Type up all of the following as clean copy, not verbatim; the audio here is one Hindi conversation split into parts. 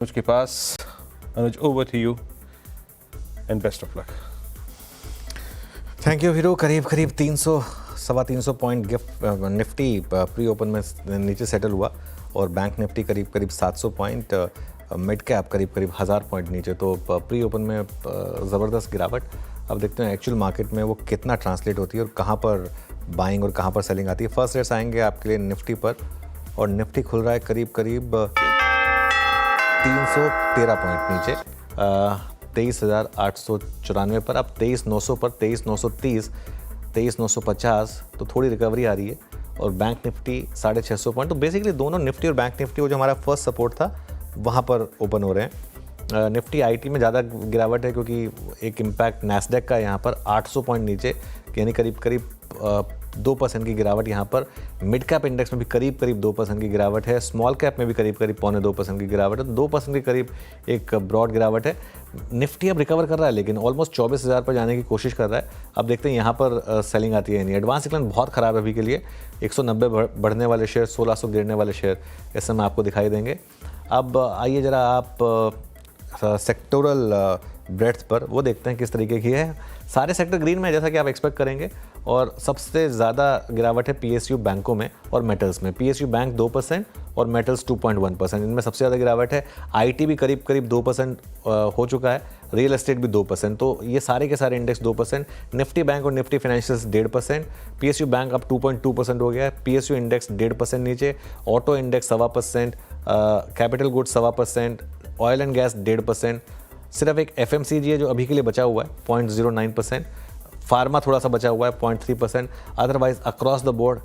उसके पास Anuj, over to you and best of luck. Thank you hero. करीब सवा 300 point gift Nifty pre open में नीचे सेटल हुआ और बैंक निफ्टी करीब 700 पॉइंट, मिड कैप करीब 1000 पॉइंट नीचे। तो प्री ओपन में ज़बरदस्त गिरावट। अब देखते हैं एक्चुअल मार्केट में वो कितना ट्रांसलेट होती है और कहाँ पर बाइंग और कहाँ पर सेलिंग आती है। फर्स्ट रेट्स आएंगे आपके लिए निफ्टी पर और निफ्टी खुल रहा है करीब 313 पॉइंट नीचे 23,894 पर। अब 23,900 पर, 23,930, 23,950, तो थोड़ी रिकवरी आ रही है। और बैंक निफ्टी 650 पॉइंट। तो बेसिकली दोनों निफ्टी और बैंक निफ्टी, वो जो हमारा फर्स्ट सपोर्ट था वहाँ पर ओपन हो रहे हैं। निफ्टी आईटी में ज़्यादा गिरावट है क्योंकि एक इम्पैक्ट नैस्डैक का यहाँ पर 800 पॉइंट नीचे, यानी करीब 2% की गिरावट यहाँ पर। मिड कैप इंडेक्स में भी करीब 2% की गिरावट है। स्मॉल कैप में भी करीब 2.25% की गिरावट है। 2% के करीब एक ब्रॉड गिरावट है। निफ्टी अब रिकवर कर रहा है लेकिन ऑलमोस्ट 24,000 पर जाने की कोशिश कर रहा है। अब देखते हैं यहाँ पर सेलिंग आती है नहीं। एडवांस डिक्लाइन बहुत ख़राब है अभी के लिए। 190 बढ़ने वाले शेयर, 1600 गिरने वाले शेयर इस समय आपको दिखाई देंगे। अब आइए ज़रा आप सेक्टोरल ब्रेड्थ पर वो देखते हैं किस तरीके की है। सारे सेक्टर ग्रीन में जैसा कि आप एक्सपेक्ट करेंगे और सबसे ज़्यादा गिरावट है पीएसयू बैंकों में और मेटल्स में। पीएसयू बैंक 2% और मेटल्स 2.1%, इनमें सबसे ज़्यादा गिरावट है। आईटी भी करीब 2% हो चुका है। रियल एस्टेट भी 2%। तो ये सारे के सारे इंडेक्स 2%। निफ्टी बैंक और निफ्टी फाइनेंशियल्स 1.5%। पीएसयू बैंक अब 2.2% हो गया है। पीएसयू इंडेक्स 1.5% नीचे। Auto index 1.25%, capital goods 1.25%, oil and gas 1.5%। सिर्फ एक एफएमसीजी है जो अभी के लिए बचा हुआ है 0.09%। फार्मा थोड़ा सा बचा हुआ है 0.3%। अदरवाइज अक्रॉस द बोर्ड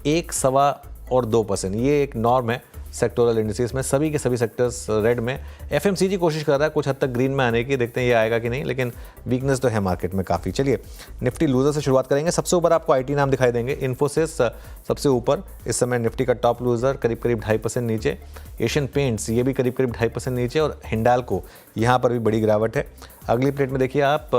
1, सवा और 2%। ये एक नॉर्म है सेक्टोरल इंडिसेस में। सभी के सभी सेक्टर्स रेड में। एफएमसीजी कोशिश कर रहा है कुछ हद तक ग्रीन में आने की, देखते हैं ये आएगा कि नहीं, लेकिन वीकनेस तो है मार्केट में काफ़ी। चलिए निफ्टी लूजर से शुरुआत करेंगे। सबसे ऊपर आपको आईटी नाम दिखाई देंगे। इन्फोसिस सबसे ऊपर इस समय निफ्टी का टॉप लूजर, करीब 2.5% नीचे। एशियन पेंट्स ये भी करीब 2.5% नीचे। और हिंडाल्को यहाँ पर भी बड़ी गिरावट है। अगली प्लेट में देखिए आप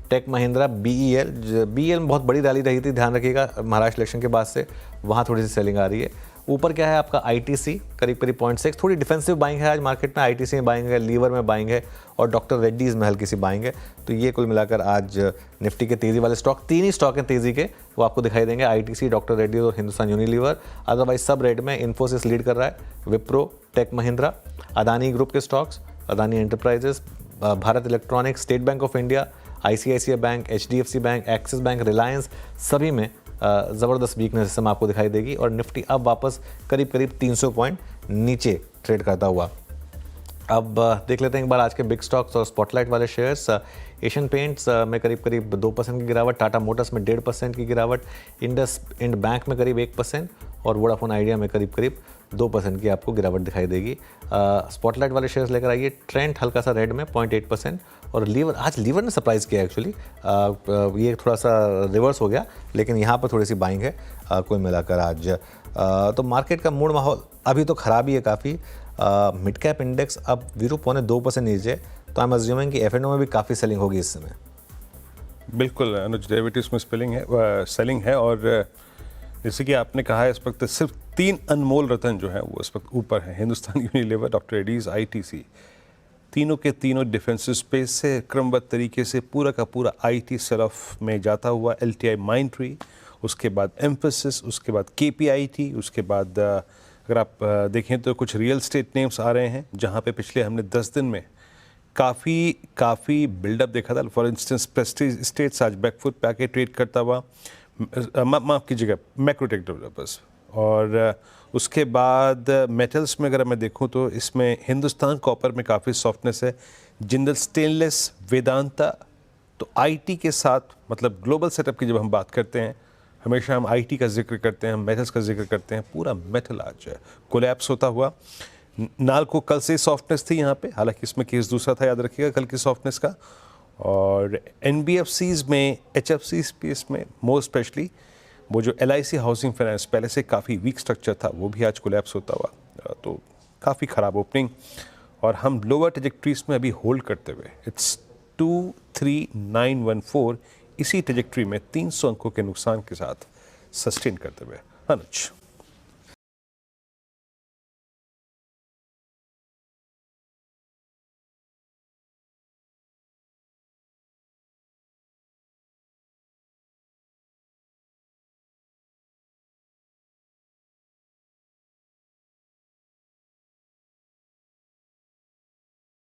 टेक महिंद्रा, बीईएल में बहुत बड़ी रैली रही थी, ध्यान रखिएगा महाराष्ट्र इलेक्शन के बाद से, वहाँ थोड़ी सी सेलिंग आ रही है। ऊपर क्या है आपका आईटीसी करीब 0.6, थोड़ी डिफेंसिव बाइंग है आज मार्केट में। आईटीसी में बाइंग है, लीवर में बाइंग है और डॉक्टर रेड्डीज में हल्की सी बाइंग है। तो ये कुल मिलाकर आज निफ्टी के तेज़ी वाले स्टॉक, 3 ही स्टॉक हैं तेज़ी के, वो आपको दिखाई देंगे, आईटीसी, डॉक्टर रेड्डीज और हिंदुस्तान यूनिलीवर। अदरवाइज सब रेड में। इन्फोसिस लीड कर रहा है, विप्रो, टेक महिंद्रा, अदानी ग्रुप के stocks, Adani enterprises, Bharat electronics, state bank of India, ICICI bank, HDFC bank, axis bank, Reliance, सभी में ज़बरदस्त वीकनेस इस समय आपको दिखाई देगी। और निफ्टी अब वापस करीब 300 पॉइंट नीचे ट्रेड करता हुआ। अब देख लेते हैं एक बार आज के बिग स्टॉक्स और स्पॉटलाइट वाले शेयर्स। एशियन पेंट्स में करीब 2% की गिरावट, टाटा मोटर्स में 1.5% की गिरावट, इंड बैंक में करीब 1% और वोडाफोन आइडिया में करीब 2% की आपको गिरावट दिखाई देगी। स्पॉटलाइट वाले शेयर्स लेकर आइए। ट्रेंड हल्का सा रेड में 0.8% और लीवर ने सरप्राइज़ किया एक्चुअली। ये थोड़ा सा रिवर्स हो गया लेकिन यहाँ पर थोड़ी सी बाइंग है कुल मिलाकर आज। तो मार्केट का मूड माहौल अभी तो ख़राब ही है काफ़ी। मिड कैप इंडेक्स अब 0.2% नीचे, तो आई एम अज्यूमिंग कि एफएनओ में भी काफ़ी सेलिंग होगी इस समय। बिल्कुल अनुज, डेरिवेटिव्स में सेलिंग है और जैसे कि आपने कहा इस वक्त सिर्फ 3 अनमोल रतन जो है वो इस वक्त ऊपर हैं। Hindustan Unilever, doctor Reddy's, ITC, तीनों के तीनों डिफेंसिव स्पेस से क्रमबद्ध तरीके से पूरा का पूरा आईटी सेल ऑफ में जाता हुआ। एलटीआई माइंडट्री, उसके बाद एम्फेसिस, उसके बाद केपीआईटी, उसके बाद अगर आप देखें तो कुछ रियल स्टेट नेम्स आ रहे हैं जहां पे पिछले हमने 10 दिन में काफ़ी बिल्डअप देखा था। फॉर इंस्टेंस प्रेस्टीज स्टेट्स आज बैकफुट पे आके ट्रेड करता हुआ, माफ़ कीजिएगा, मैक्रोटेक डेवलपर्स। और उसके बाद मेटल्स में अगर मैं देखूं तो इसमें हिंदुस्तान कॉपर में काफ़ी सॉफ्टनेस है, जिंदल स्टेनलेस, वेदांता। तो आईटी के साथ मतलब ग्लोबल सेटअप की जब हम बात करते हैं हमेशा हम आईटी का जिक्र करते हैं, हम मेटल्स का जिक्र करते हैं। पूरा मेटल आज कोलैप्स होता हुआ। नाल्को कल से सॉफ्टनेस थी यहाँ पे, हालांकि इसमें केस दूसरा था, याद रखिएगा कल की सॉफ्टनेस का। और एनबीएफसीज में, एचएफसी स्पेस में मोर स्पेशली वो जो एलआईसी हाउसिंग फाइनेंस पहले से काफ़ी वीक स्ट्रक्चर था वो भी आज कोलैप्स होता हुआ। तो काफ़ी ख़राब ओपनिंग और हम लोअर ट्रेजेक्ट्रीज में अभी होल्ड करते हुए इट्स 23914 इसी ट्रेजेक्ट्री में 300 अंकों के नुकसान के साथ सस्टेन करते हुए। अनुज।